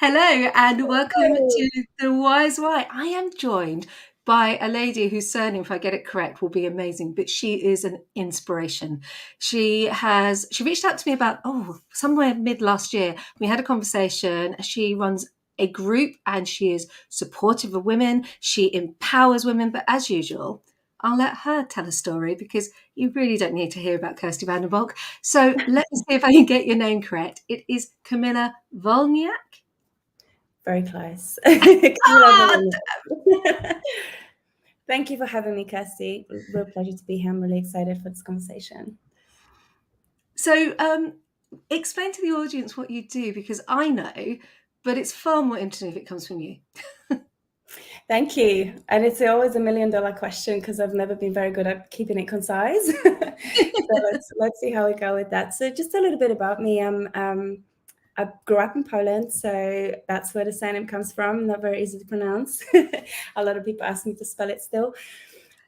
Hello and welcome Hello. to The Wise Why. I am joined by a lady whose surname, if I get it correct, will be amazing, but she is an inspiration. She reached out to me about, somewhere mid last year. We had a conversation. She runs a group and she is supportive of women. She empowers women, but as usual, I'll let her tell a story because you really don't need to hear about Kirsty Vanderbalk. So let me see if I can get your name correct. It is Kamilla Wolyniec. Very close. Kamila Ah, Wolyniec. Thank you for having me, Kirsty. Real pleasure to be here. I'm really excited for this conversation. so, explain to the audience what you do because I know, but it's far more interesting if it comes from you. Thank you. And it's always $1 million question because I've never been very good at keeping it concise. So let's see how we go with that. So just a little bit about me. I grew up in Poland, so that's where the surname comes from. Not very easy to pronounce. A lot of people ask me to spell it still.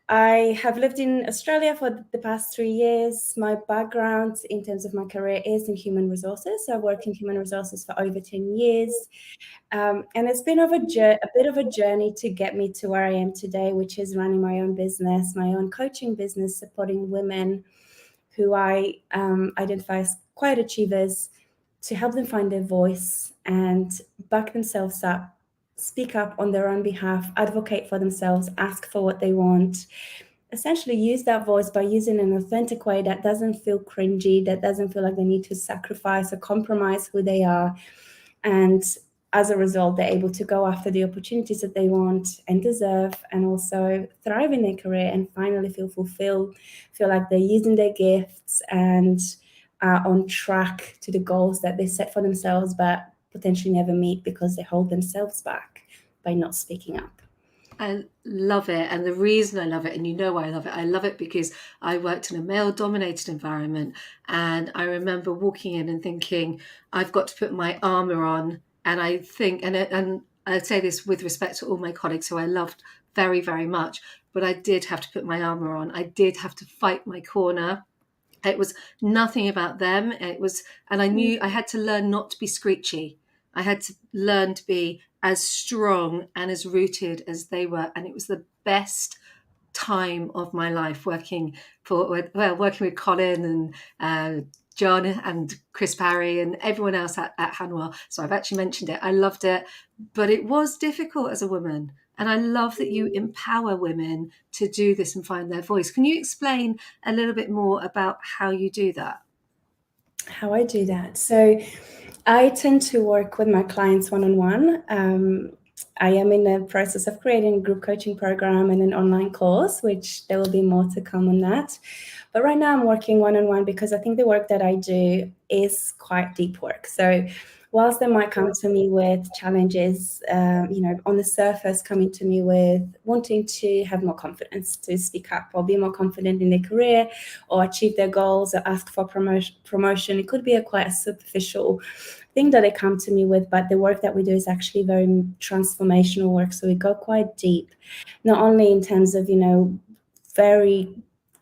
I have lived in Australia for the past 3 years. My background in terms of my career is in human resources. So I worked in human resources for over 10 years. And it's been a bit of a journey to get me to where I am today, which is running my own business, my own coaching business, supporting women who I identify as quiet achievers to help them find their voice and back themselves up, speak up on their own behalf, advocate for themselves, ask for what they want. Essentially, use that voice by using an authentic way that doesn't feel cringy, that doesn't feel like they need to sacrifice or compromise who they are. And as a result, they're able to go after the opportunities that they want and deserve, and also thrive in their career and finally feel fulfilled, feel like they're using their gifts and are on track to the goals that they set for themselves, but potentially never meet because they hold themselves back by not speaking up. I love it. And the reason I love it, and you know why I love it because I worked in a male dominated environment. And I remember walking in and thinking, I've got to put my armor on. And I think, and I say this with respect to all my colleagues who I loved very, very much, but I did have to put my armor on. I did have to fight my corner. It was nothing about them. And I knew I had to learn not to be screechy. I had to learn to be as strong and as rooted as they were. And it was the best time of my life working with Colin and John and Chris Parry and everyone else at Hanwell. So I've actually mentioned it. I loved it, but it was difficult as a woman. And I love that you empower women to do this and find their voice. Can you explain a little bit more about how you do that? How I do that. So I tend to work with my clients one-on-one. I am in the process of creating a group coaching program and an online course, which there will be more to come on that. But right now I'm working one-on-one because I think the work that I do is quite deep work. So whilst they might come to me with challenges, on the surface, coming to me with wanting to have more confidence to speak up or be more confident in their career or achieve their goals or ask for promotion, it could be a quite a superficial thing that they come to me with, but the work that we do is actually very transformational work. So we go quite deep, not only in terms of, very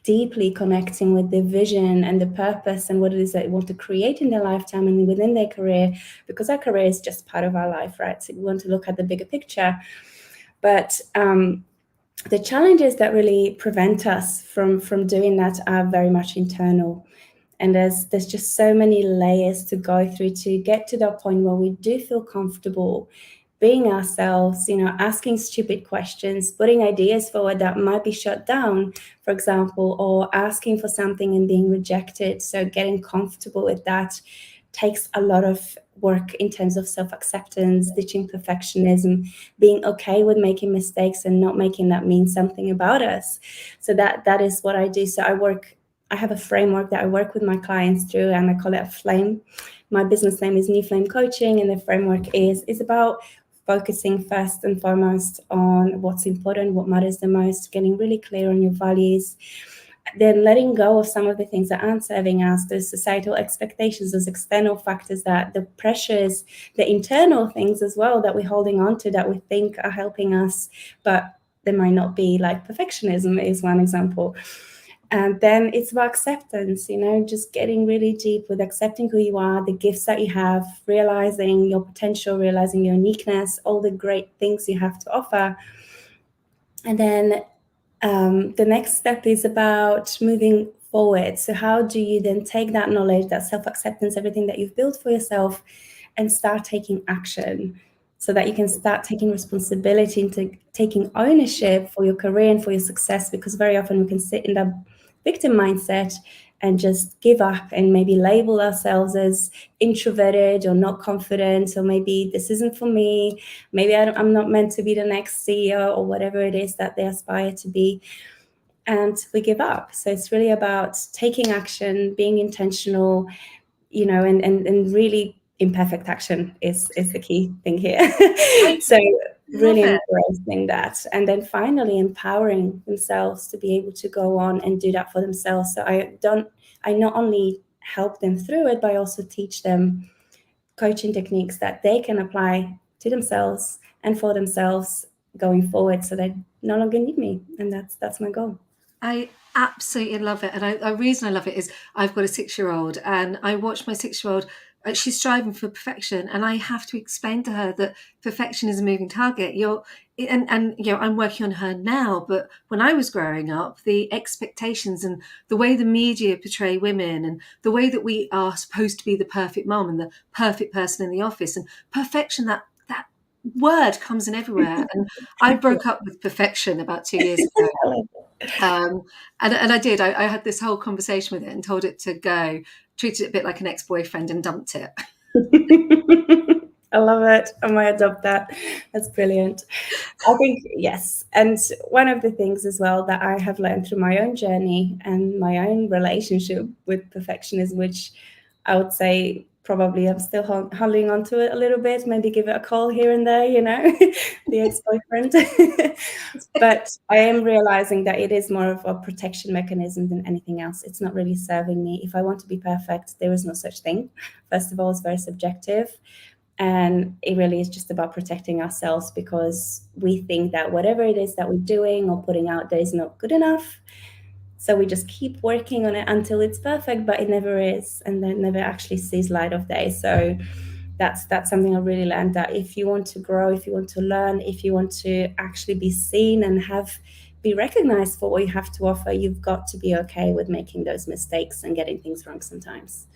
deeply connecting with the vision and the purpose and what it is that they want to create in their lifetime and within their career, because our career is just part of our life, right? So we want to look at the bigger picture. But the challenges that really prevent us from doing that are very much internal. And there's just so many layers to go through to get to the point where we do feel comfortable being ourselves, asking stupid questions, putting ideas forward that might be shut down, for example, or asking for something and being rejected. So getting comfortable with that takes a lot of work in terms of self-acceptance, ditching perfectionism, being okay with making mistakes and not making that mean something about us. So that is what I do. So I have a framework that I work with my clients through, and I call it a flame. My business name is New Flame Coaching, and the framework is about focusing first and foremost on what's important, what matters the most, getting really clear on your values, then letting go of some of the things that aren't serving us, those societal expectations, those external factors, that the pressures, the internal things as well that we're holding on to that we think are helping us, but they might not be, like perfectionism is one example. And then it's about acceptance, just getting really deep with accepting who you are, the gifts that you have, realizing your potential, realizing your uniqueness, all the great things you have to offer. And then the next step is about moving forward. So how do you then take that knowledge, that self-acceptance, everything that you've built for yourself, and start taking action so that you can start taking responsibility and taking ownership for your career and for your success? Because very often we can sit in that victim mindset and just give up and maybe label ourselves as introverted or not confident, or maybe this isn't for me, maybe I'm not meant to be the next CEO or whatever it is that they aspire to be, and we give up. So it's really about taking action, being intentional, and really imperfect action is the key thing here. I So love really it. embracing that, and then finally empowering themselves to be able to go on and do that for themselves. So I not only help them through it, but I also teach them coaching techniques that they can apply to themselves and for themselves going forward, so they no longer need me. And that's my goal. I absolutely love it. And the reason I love it is I've got a 6-year-old and I watch my 6-year-old. She's striving for perfection, and I have to explain to her that perfection is a moving target. And I'm working on her now, but when I was growing up, the expectations and the way the media portray women and the way that we are supposed to be the perfect mom and the perfect person in the office, and perfection, that word comes in everywhere. And I broke up with perfection about 2 years ago. I love Um, and I did. I had this whole conversation with it and told it to go, treated it a bit like an ex-boyfriend and dumped it. it. I love it. I might adopt that. That's brilliant. I think, yes. And one of the things as well that I have learned through my own journey and my own relationship with perfectionism, which I would say probably I'm still holding on to it a little bit, maybe give it a call here and there, the ex-boyfriend. But I am realizing that it is more of a protection mechanism than anything else. It's not really serving me. If I want to be perfect, there is no such thing. First of all, it's very subjective. And it really is just about protecting ourselves, because we think that whatever it is that we're doing or putting out there is not good enough. So we just keep working on it until it's perfect, but it never is, and then never actually sees light of day. So that's something I really learned, that if you want to grow, if you want to learn, if you want to actually be seen and be recognized for what you have to offer, you've got to be okay with making those mistakes and getting things wrong sometimes.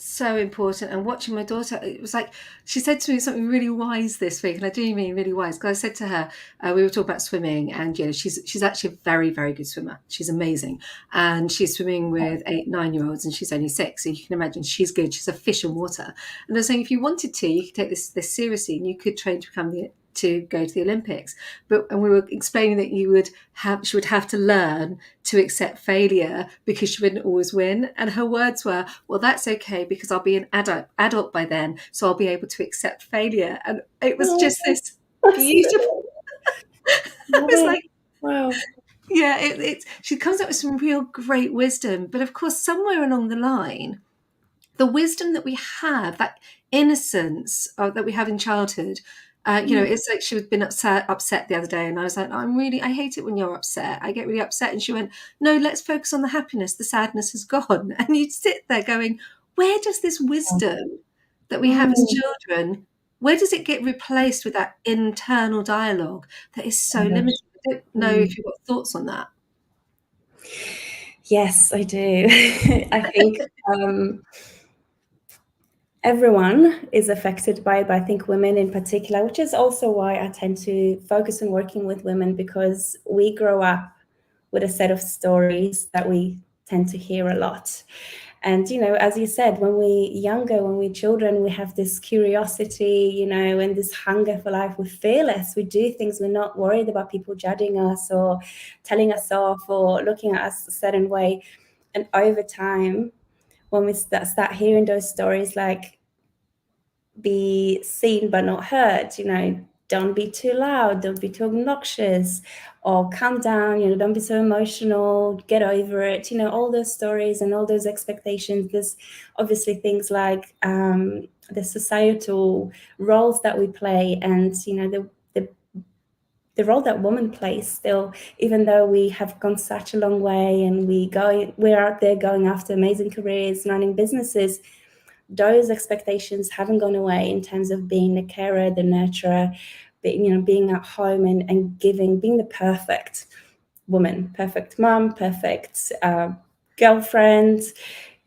So important. And watching my daughter, it was like she said to me something really wise this week, and I do mean really wise, because I said to her, we were talking about swimming, and she's actually a very, very good swimmer. She's amazing, and she's swimming with 8, 9-year-olds, and she's only 6, so you can imagine she's good. She's a fish in water. And I was saying, if you wanted to, you could take this seriously, and you could train to go to the Olympics. And we were explaining that she would have to learn to accept failure, because she wouldn't always win. And her words were, well, that's okay, because I'll be an adult by then, so I'll be able to accept failure. And it was Oh, just this that's beautiful. I love was it. like, Wow. yeah, she comes up with some real great wisdom. But of course, somewhere along the line, the wisdom that we have, that innocence that we have in childhood, it's like she had been upset the other day, and I was like, I hate it when you're upset. I get really upset. And she went, no, let's focus on the happiness. The sadness has gone. And you'd sit there going, where does this wisdom that we have as Mm. children, where does it get replaced with that internal dialogue that is so limited? I don't know Mm. if you've got thoughts on that. Yes, I do. I think everyone is affected by it, but I think women in particular, which is also why I tend to focus on working with women, because we grow up with a set of stories that we tend to hear a lot. And, as you said, when we're younger, when we're children, we have this curiosity, and this hunger for life. We're fearless. We do things. We're not worried about people judging us or telling us off or looking at us a certain way. And over time, when we start hearing those stories like, be seen but not heard, don't be too loud, don't be too obnoxious, or calm down, don't be so emotional, get over it, all those stories and all those expectations. There's obviously things like the societal roles that we play, and the the role that women play still, even though we have gone such a long way and we're out there going after amazing careers, running businesses, those expectations haven't gone away in terms of being the carer, the nurturer, being at home and giving, being the perfect woman, perfect mom, perfect girlfriend,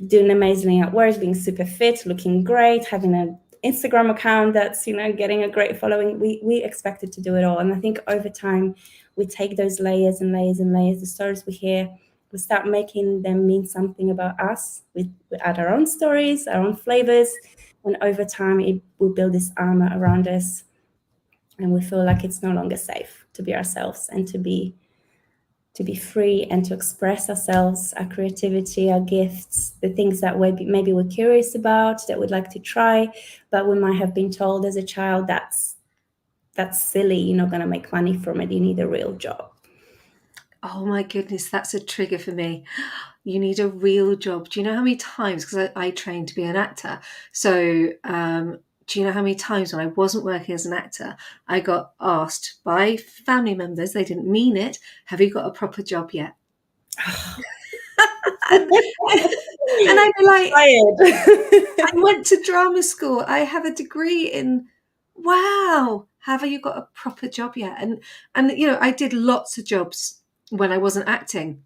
doing amazingly at work, being super fit, looking great, having an Instagram account that's getting a great following. We expected to do it all, and I think over time we take those layers and layers and layers, the stories we hear, we start making them mean something about us. We add our own stories, our own flavors, and over time we build this armor around us, and we feel like it's no longer safe to be ourselves and to be free and to express ourselves, our creativity, our gifts, the things that maybe we're curious about, that we'd like to try, but we might have been told as a child that's silly, you're not going to make money from it, you need a real job. Oh my goodness, that's a trigger for me. You need a real job. Do you know how many times, because I trained to be an actor, so do you know how many times when I wasn't working as an actor, I got asked by family members, they didn't mean it, have you got a proper job yet? and, and I'd be like, I went to drama school. I have a degree in, wow, have you got a proper job yet? And I did lots of jobs when I wasn't acting.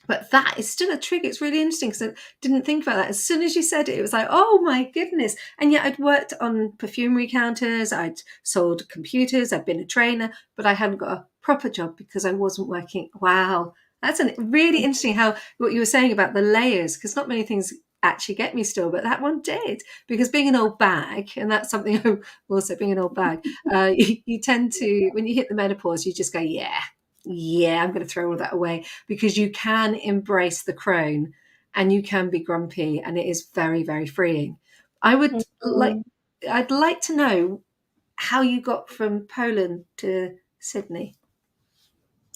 But that is still a trigger. It's really interesting because I didn't think about that. As soon as you said it, it was like, oh my goodness. And yet I'd worked on perfumery counters, I'd sold computers, I'd been a trainer, but I hadn't got a proper job because I wasn't working. Wow. That's really interesting how what you were saying about the layers, because not many things actually get me still, but that one did. Because being an old bag, and that's something also being an old bag, you tend to, when you hit the menopause, you just go, yeah, I'm going to throw all that away, because you can embrace the crone and you can be grumpy, and it is very, very freeing. I'd like to know how you got from Poland to Sydney.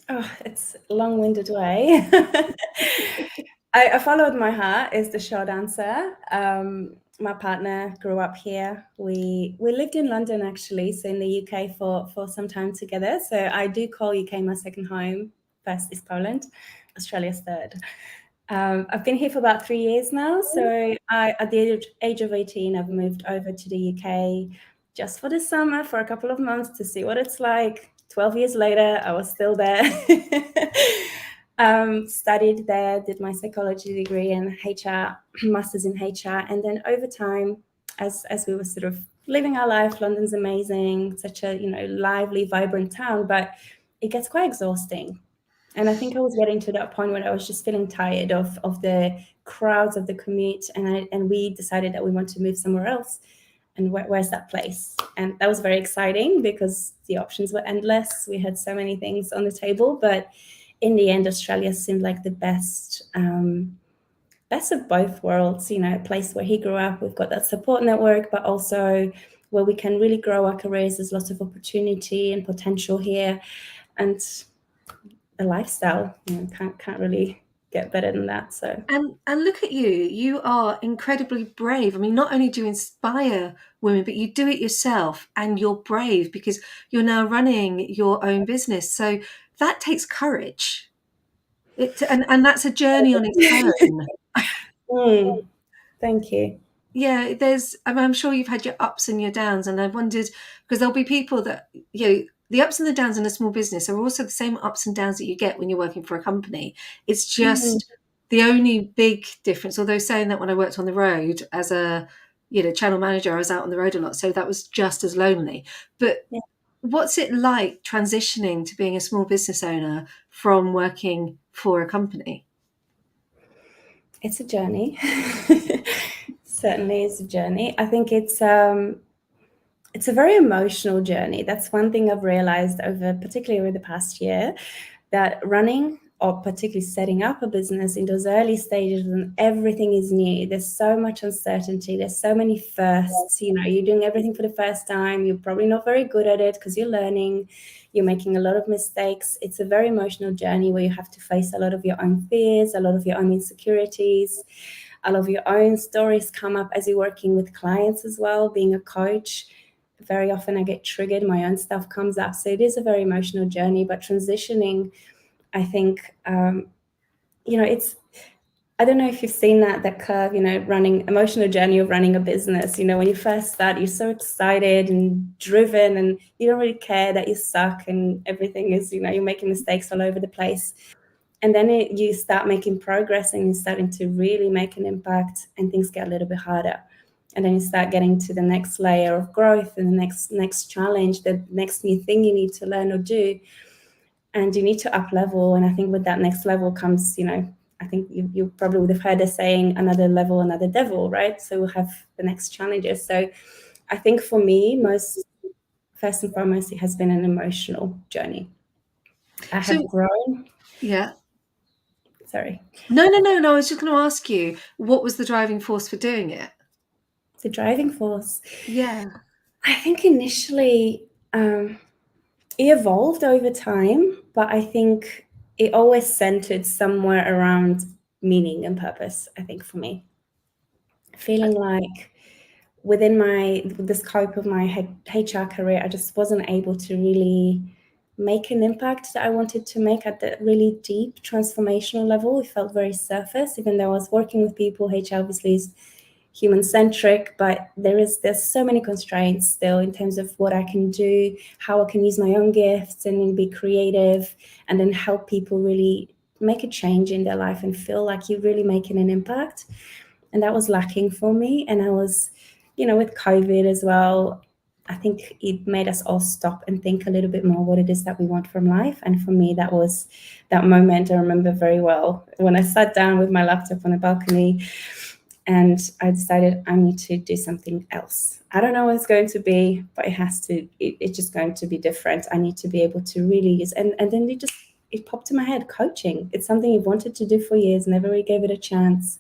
Oh, it's a long-winded way. I followed my heart is the short answer. My partner grew up here. We lived in London actually, so in the UK for some time together. So I do call UK my second home. First is Poland, Australia's third. I've been here for about 3 years now. So at the age of 18, I've moved over to the UK just for the summer for a couple of months to see what it's like. 12 years later, I was still there. Studied there, did my psychology degree and HR, master's in HR. And then over time, as we were sort of living our life, London's amazing, such a lively, vibrant town, but it gets quite exhausting. And I think I was getting to that point where I was just feeling tired of the crowds, of the commute, and we decided that we want to move somewhere else. And where's that place? And that was very exciting because the options were endless. We had so many things on the table, but in the end, Australia seemed like the best of both worlds. A place where he grew up, we've got that support network, but also where we can really grow our careers. There's lots of opportunity and potential here, and a lifestyle. Can't really get better than that. So And look at you. You are incredibly brave. I mean, not only do you inspire women, but you do it yourself, and you're brave because you're now running your own business. So that takes courage. And that's a journey on its own. Thank you. Yeah, I'm sure you've had your ups and your downs, and I wondered, because there'll be people that, the ups and the downs in a small business are also the same ups and downs that you get when you're working for a company. It's just the only big difference, although saying that when I worked on the road as a, channel manager, I was out on the road a lot, so that was just as lonely. But Yeah. what's it like transitioning to being a small business owner from working for a company? It's a journey. Certainly is a journey. I think it's a very emotional journey. That's one thing I've realized particularly over the past year, that running or particularly setting up a business in those early stages when everything is new, there's so much uncertainty, there's so many firsts. You're doing everything for the first time, you're probably not very good at it because you're learning, you're making a lot of mistakes. It's a very emotional journey where you have to face a lot of your own fears, a lot of your own insecurities, a lot of your own stories come up as you're working with clients as well, being a coach. very often I get triggered, my own stuff comes up. So it is a very emotional journey, but transitioning, I think, it's, I don't know if you've seen that curve, running emotional journey of running a business. When you first start, you're so excited and driven, and you don't really care that you suck and everything is, you're making mistakes all over the place. And then you start making progress and you're starting to really make an impact, and things get a little bit harder. And then you start getting to the next layer of growth and the next challenge, the next new thing you need to learn or do. And you need to up level. And I think with that next level comes, I think you probably would have heard us saying another level, another devil, right? So we'll have the next challenges. So I think for me, first and foremost, it has been an emotional journey. I have So, grown. yeah. Sorry. No. I was just going to ask you, what was the driving force for doing it? The driving force. Yeah. I think initially it evolved over time, but I think it always centered somewhere around meaning and purpose, I think, for me. Feeling like within the scope of my HR career, I just wasn't able to really make an impact that I wanted to make at the really deep transformational level. It felt very surface, even though I was working with people. HR obviously is human centric, but there's so many constraints still in terms of what I can do, how I can use my own gifts and then be creative, and then help people really make a change in their life and feel like you're really making an impact. And that was lacking for me. And I was, with COVID as well, I think it made us all stop and think a little bit more what it is that we want from life. And for me, that was that moment I remember very well when I sat down with my laptop on a balcony and I decided I need to do something else. I don't know what it's going to be, but it's just going to be different. I need to be able to really use, and then it popped in my head, coaching. It's something I've wanted to do for years, never really gave it a chance.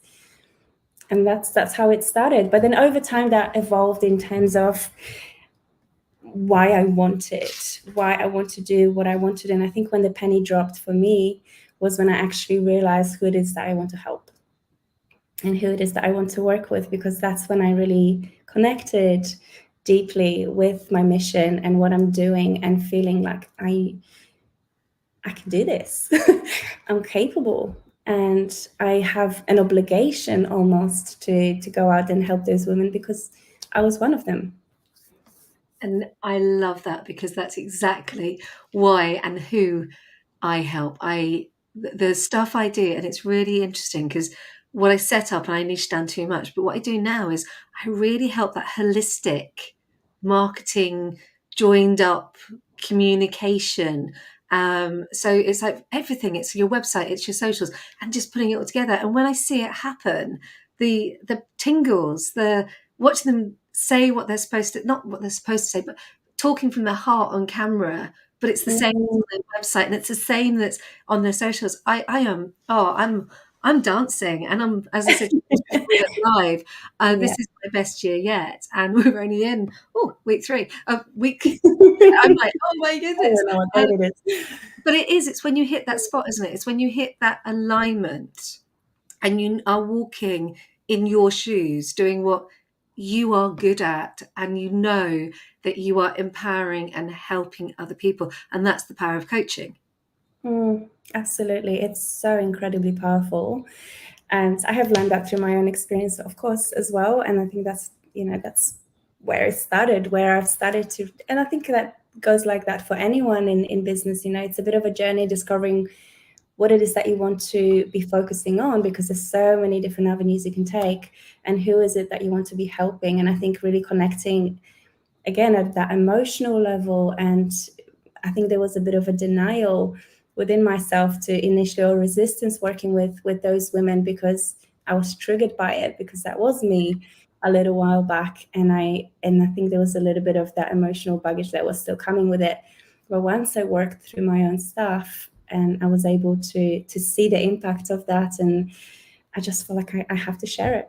And that's how it started. But then over time that evolved in terms of why I want to do what I wanted. And I think when the penny dropped for me was when I actually realized who it is that I want to help and who it is that I want to work with, because that's when I really connected deeply with my mission and what I'm doing and feeling like I can do this. I'm capable. And I have an obligation almost to go out and help those women because I was one of them. And I love that, because that's exactly why and who I help. The stuff I do, and it's really interesting because what I set up, and I niche down too much, but what I do now is I really help that holistic marketing, joined up communication. So it's like everything. It's your website, it's your socials, and just putting it all together. And when I see it happen, the tingles, the watching them say what they're supposed to, not what they're supposed to say, but talking from their heart on camera, but it's the same on their website and it's the same that's on their socials. I'm dancing, and I'm, as I said live. Yeah. This is my best year yet, and we're only in week 3 of week. I'm like, oh my I goodness. don't know what date it is. But it's when you hit that spot, isn't it? It's when you hit that alignment and you are walking in your shoes, doing what you are good at, and you know that you are empowering and helping other people. And that's the power of coaching. Absolutely. It's so incredibly powerful. And I have learned that through my own experience, of course, as well. And I think that's where it started, where I've started to, and I think that goes like that for anyone in business. It's a bit of a journey discovering what it is that you want to be focusing on, because there's so many different avenues you can take, and who is it that you want to be helping. And I think really connecting again at that emotional level. And I think there was a bit of a denial within myself to initially, or resistance working with those women, because I was triggered by it, because that was me a little while back. And I think there was a little bit of that emotional baggage that was still coming with it. But once I worked through my own stuff and I was able to see the impact of that, and I just feel like I have to share it.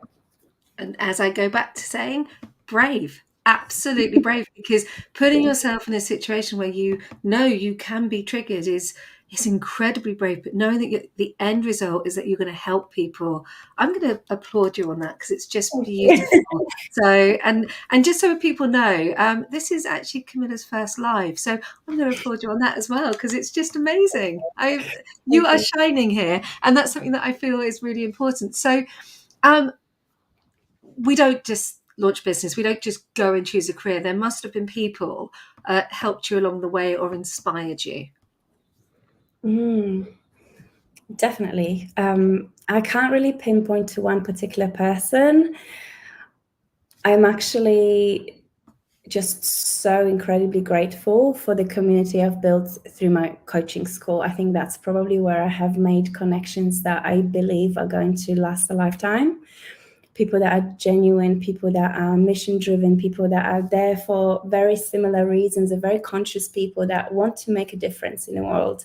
And as I go back to saying, brave, absolutely brave, because putting yourself in a situation where you know you can be triggered is it's incredibly brave, but knowing that the end result is that you're going to help people, I'm going to applaud you on that because it's just Thank you. beautiful. So, and just so people know, this is actually Camilla's first live, so I'm going to applaud you on that as well because it's just amazing. You Thank are you. shining here, and that's something that I feel is really important. So, um, we don't just launch business. We don't just go and choose a career. There must have been people helped you along the way or inspired you. Mm, definitely. I can't really pinpoint to one particular person. I'm actually just so incredibly grateful for the community I've built through my coaching school. I think that's probably where I have made connections that I believe are going to last a lifetime. People that are genuine, people that are mission driven, people that are there for very similar reasons, are very conscious people that want to make a difference in the world.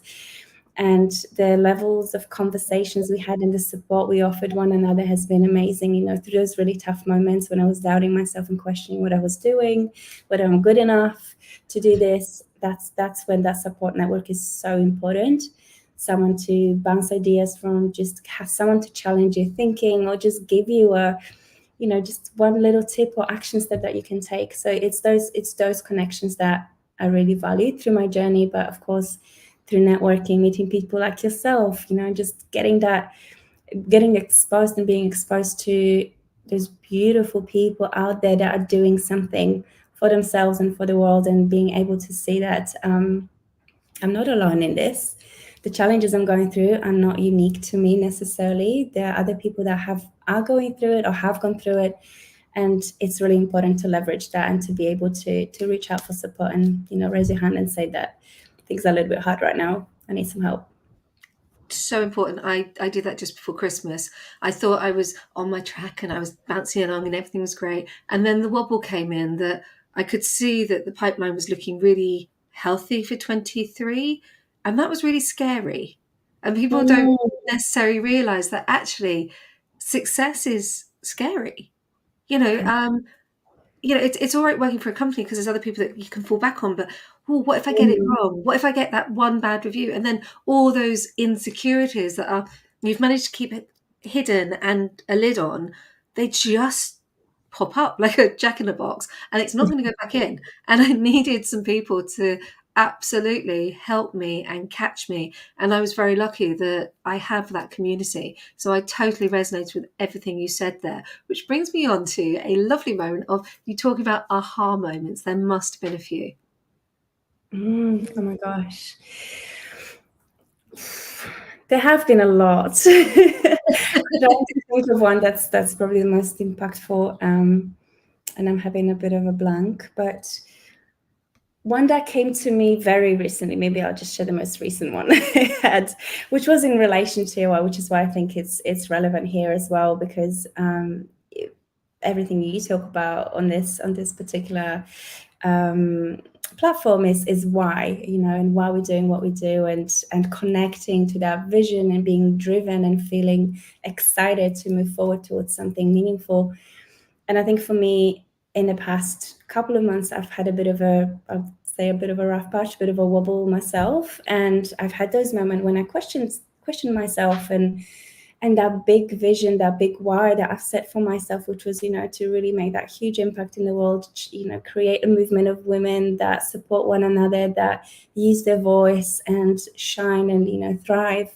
And the levels of conversations we had and the support we offered one another has been amazing. You know, through those really tough moments when I was doubting myself and questioning what I was doing, whether I'm good enough to do this, that's when that support network is so important. Someone to bounce ideas from, just have someone to challenge your thinking, or just give you a, you know, just one little tip or action step that you can take. So it's those connections that I really valued through my journey. But of course, through networking, meeting people like yourself, you know, just getting exposed and being exposed to those beautiful people out there that are doing something for themselves and for the world, and being able to see that I'm not alone in this. The challenges I'm going through are not unique to me necessarily. There are other people that are going through it or have gone through it, and it's really important to leverage that and to be able to reach out for support and, you know, raise your hand and say that things are a little bit hard right now. I need some help. So important. I did that just before Christmas. I thought I was on my track and I was bouncing along and everything was great. And then the wobble came in that I could see that the pipeline was looking really healthy for 23. And that was really scary. And people don't Mm, necessarily realize that actually success is scary. You know, um, it's all right working for a company because there's other people that you can fall back on, but what if I get it mm, wrong? What if I get that one bad review? And then all those insecurities that are you've managed to keep it hidden and a lid on, they just pop up like a jack in a box, and it's not going to go back in. And I needed some people to absolutely help me and catch me. And I was very lucky that I have that community. So I totally resonated with everything you said there, which brings me on to a lovely moment of you talking about aha moments. There must have been a few. oh my gosh. There have been a lot. I'm trying to think of one that's probably the most impactful, and I'm having a bit of a blank. But one that came to me very recently, maybe I'll just share the most recent one I had, which was in relation to, which is why I think it's relevant here as well, because everything you talk about on this particular platform is why, you know, and why we're doing what we do, and connecting to that vision and being driven and feeling excited to move forward towards something meaningful. And I think for me, in the past couple of months, I've had a bit of I'd say a bit of a rough patch, a bit of a wobble myself, and I've had those moments when I question myself, and that big vision, that big why that I've set for myself, which was, you know, to really make that huge impact in the world, you know, create a movement of women that support one another, that use their voice and shine and, you know, thrive.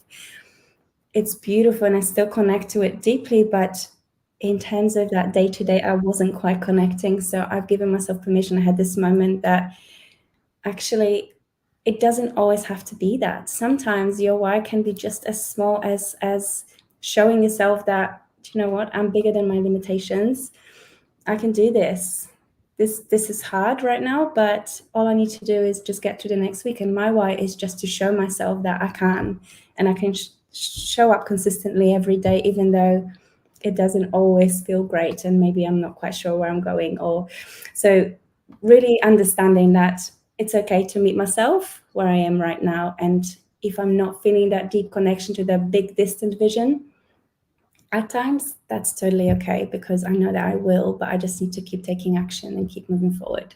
It's beautiful and I still connect to it deeply, but in terms of that day to day, I wasn't quite connecting. So I've given myself permission. I had this moment that actually it doesn't always have to be that. Sometimes your why can be just as small as showing yourself that, you know what, I'm bigger than my limitations. I can do this. This is hard right now, but all I need to do is just get to the next week. And my why is just to show myself that I can, and I can show up consistently every day, even though it doesn't always feel great, and maybe I'm not quite sure where I'm going. Or so, really understanding that it's okay to meet myself where I am right now, and if I'm not feeling that deep connection to the big distant vision, at times, that's totally okay, because I know that I will, but I just need to keep taking action and keep moving forward.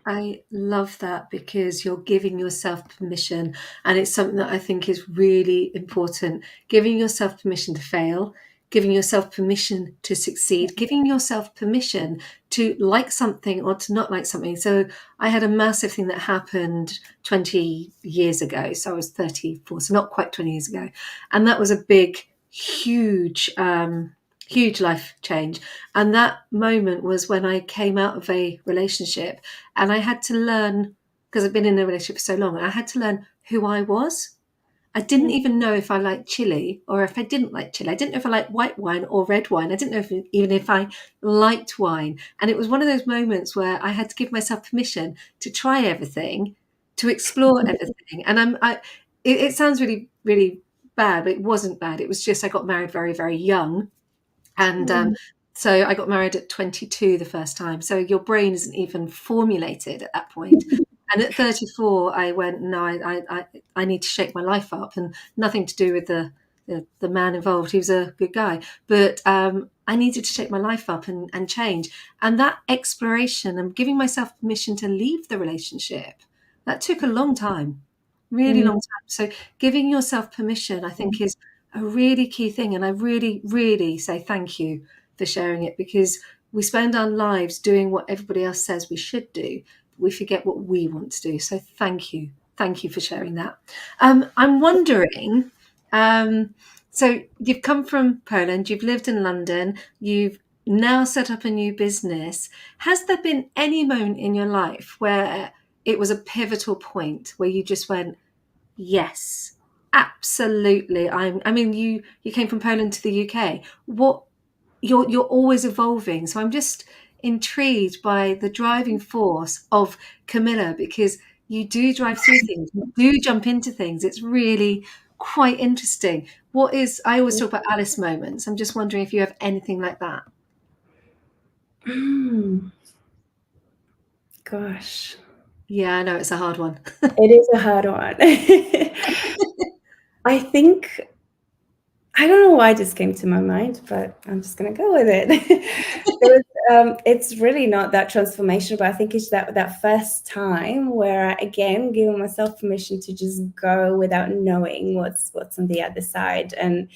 I love that because you're giving yourself permission, and it's something that I think is really important. Giving yourself permission to fail, giving yourself permission to succeed, giving yourself permission to like something or to not like something. So I had a massive thing that happened 20 years ago. So I was 34, so not quite 20 years ago. And that was a big, huge life change. And that moment was when I came out of a relationship and I had to learn, because I've been in a relationship for so long, I had to learn who I was. I didn't even know if I liked chili or if I didn't like chili. I didn't know if I liked white wine or red wine. I didn't know even if I liked wine. And it was one of those moments where I had to give myself permission to try everything, to explore everything. And it sounds really, really bad, but it wasn't bad. It was just I got married very, very young. And so I got married at 22 the first time. So your brain isn't even formulated at that point. And at 34, I went, no, I need to shake my life up, and nothing to do with the man involved. He was a good guy, but I needed to shake my life up and change. And that exploration and giving myself permission to leave the relationship, that took a long time, really long time. So giving yourself permission, I think, is a really key thing. And I really, really say thank you for sharing it, because we spend our lives doing what everybody else says we should do. We forget what we want to do. So thank you. Thank you for sharing that. I'm wondering, so you've come from Poland, you've lived in London, you've now set up a new business. Has there been any moment in your life where it was a pivotal point where you just went, yes, absolutely. I mean, you came from Poland to the UK. What you're always evolving. So I'm just intrigued by the driving force of Kamilla, because you do drive through things, you do jump into things. It's really quite interesting. I always talk about Alice moments. I'm just wondering if you have anything like that. Gosh. Yeah, I know it's a hard one. It is a hard one. I think, I don't know why it just came to my mind, but I'm just going to go with it. It's really not that transformational, but I think it's that first time where I, again, giving myself permission to just go without knowing what's on the other side. And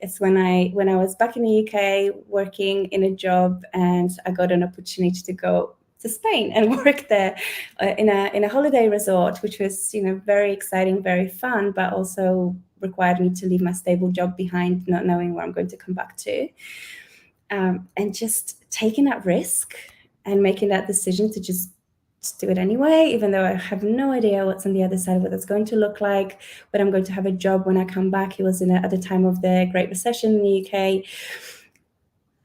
it's when I was back in the UK working in a job, and I got an opportunity to go to Spain and work there in a holiday resort, which was, very exciting, very fun, but also required me to leave my stable job behind, not knowing where I'm going to come back to. And just taking that risk and making that decision to just do it anyway, even though I have no idea what's on the other side, what it's going to look like, whether I'm going to have a job when I come back. It was at the time of the Great Recession in the UK.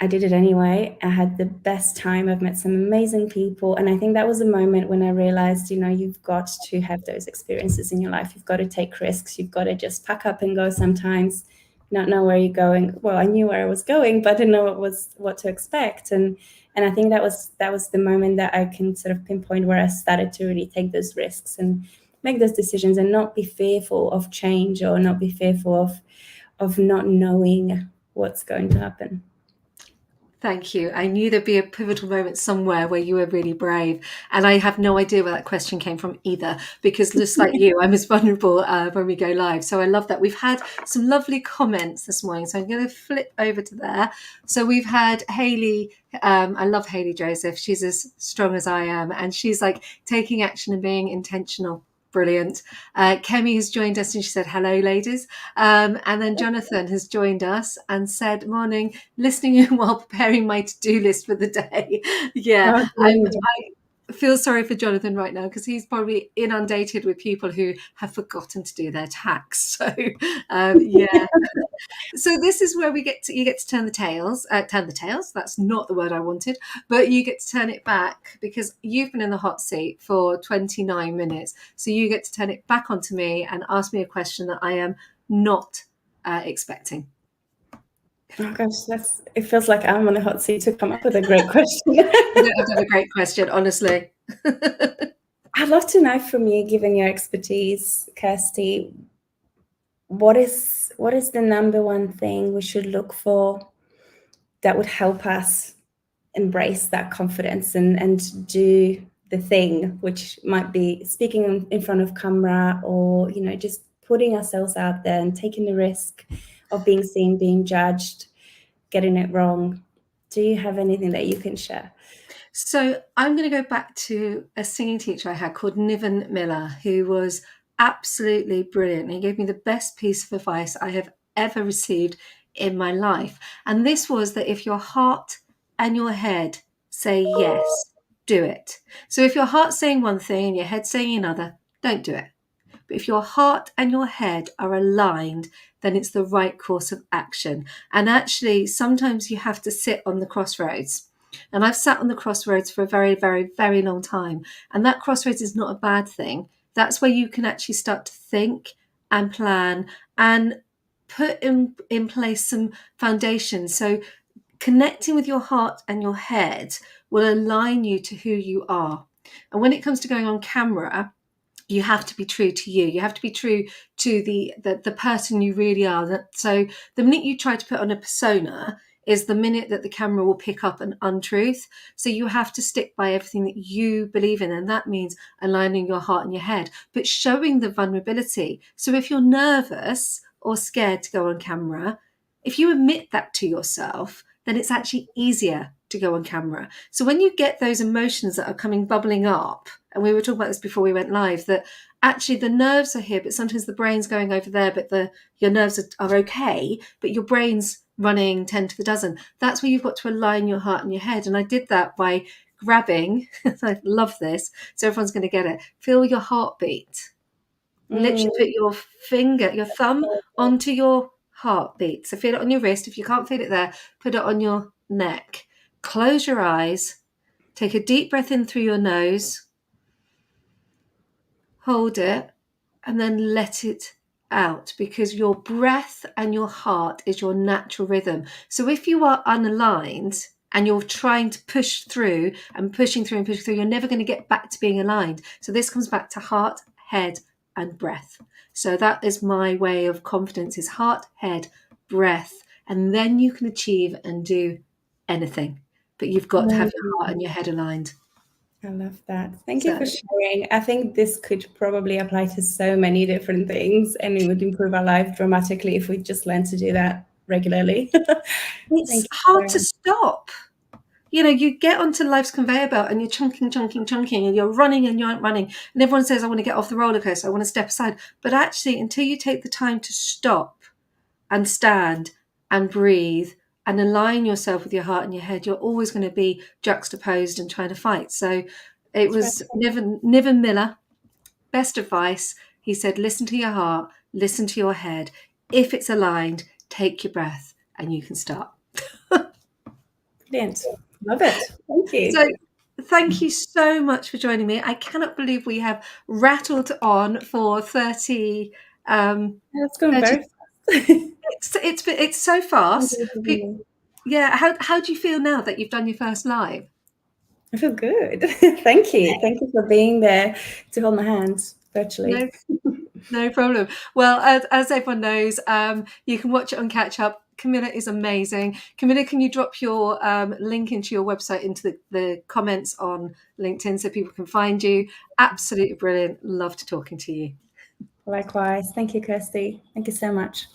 I did it anyway. I had the best time. I've met some amazing people. And I think that was a moment when I realized, you've got to have those experiences in your life. You've got to take risks. You've got to just pack up and go sometimes, not know where you're going. Well, I knew where I was going, but I didn't know what to expect. And I think that was the moment that I can sort of pinpoint where I started to really take those risks and make those decisions and not be fearful of change, or not be fearful of not knowing what's going to happen. Thank you. I knew there'd be a pivotal moment somewhere where you were really brave. And I have no idea where that question came from either, because just like you, I'm as vulnerable when we go live. So I love that. We've had some lovely comments this morning. So I'm going to flip over to there. So we've had Hayley. I love Hayley Joseph. She's as strong as I am. And she's like taking action and being intentional. Brilliant. Kemi has joined us and she said, hello, ladies. And then Jonathan has joined us and said, morning, listening while preparing my to-do list for the day. Yeah, I feel sorry for Jonathan right now, because he's probably inundated with people who have forgotten to do their tax. So, yeah. So this is where you get to turn the tails. That's not the word I wanted, but you get to turn it back, because you've been in the hot seat for 29 minutes. So you get to turn it back onto me and ask me a question that I am not expecting. Oh gosh, it feels like I'm on the hot seat to come up with a great question. You don't have to have a great question, honestly. I'd love to know from you, given your expertise, Kirsty, what is the number one thing we should look for that would help us embrace that confidence and do the thing, which might be speaking in front of camera, or just putting ourselves out there and taking the risk of being seen, being judged, getting it wrong. Do you have anything that you can share? So I'm going to go back to a singing teacher I had called Niven Miller, who was absolutely brilliant. He gave me the best piece of advice I have ever received in my life. And this was that if your heart and your head say yes, do it. So if your heart's saying one thing and your head's saying another, don't do it. But if your heart and your head are aligned, then it's the right course of action. And actually, sometimes you have to sit on the crossroads. And I've sat on the crossroads for a very, very, very long time. And that crossroads is not a bad thing. That's where you can actually start to think and plan and put in place some foundations. So connecting with your heart and your head will align you to who you are. And when it comes to going on camera, you have to be true to you. You have to be true to the person you really are. So the minute you try to put on a persona is the minute that the camera will pick up an untruth. So you have to stick by everything that you believe in. And that means aligning your heart and your head, but showing the vulnerability. So if you're nervous or scared to go on camera, if you admit that to yourself, then it's actually easier to go on camera. So when you get those emotions that are coming bubbling up, and we were talking about this before we went live, that actually the nerves are here, but sometimes the brain's going over there, but your nerves are okay, but your brain's running 10 to the dozen. That's where you've got to align your heart and your head. And I did that by grabbing, I love this, so everyone's going to get it. Feel your heartbeat. Literally put your thumb onto your heartbeat. So feel it on your wrist. If you can't feel it there, put it on your neck. Close your eyes. Take a deep breath in through your nose. Hold it and then let it out, because your breath and your heart is your natural rhythm. So if you are unaligned and you're trying to push through and pushing through and pushing through, you're never going to get back to being aligned. So this comes back to heart, head, and breath. So that is my way of confidence, is heart, head, breath, and then you can achieve and do anything. But you've got to have your heart and your head aligned. I love that. Thank you So for sharing. I think this could probably apply to so many different things, and it would improve our life dramatically if we just learn to do that regularly. it's Thank you hard so to much. stop. You get onto life's conveyor belt and you're chunking, chunking, chunking, and you're running and you aren't running. And everyone says, I want to get off the roller coaster, I want to step aside. But actually, until you take the time to stop and stand and breathe and align yourself with your heart and your head, you're always going to be juxtaposed and trying to fight. So it That's right. was Niven Miller, best advice. He said, listen to your heart, listen to your head. If it's aligned, take your breath and you can start. Brilliant. Love it. Thank So you. thank you so much for joining me. I cannot believe we have rattled on for 30. That's going 30 very fast. it's so fast. Yeah. How do you feel now that you've done your first live? I feel good. Thank you. Thank you for being there to hold my hand virtually. No, no problem. Well, as everyone knows, you can watch it on Catch Up. Kamilla is amazing. Kamilla, can you drop your link into your website into the comments on LinkedIn so people can find you? Absolutely brilliant. Loved talking to you. Likewise. Thank you, Kirsty. Thank you so much.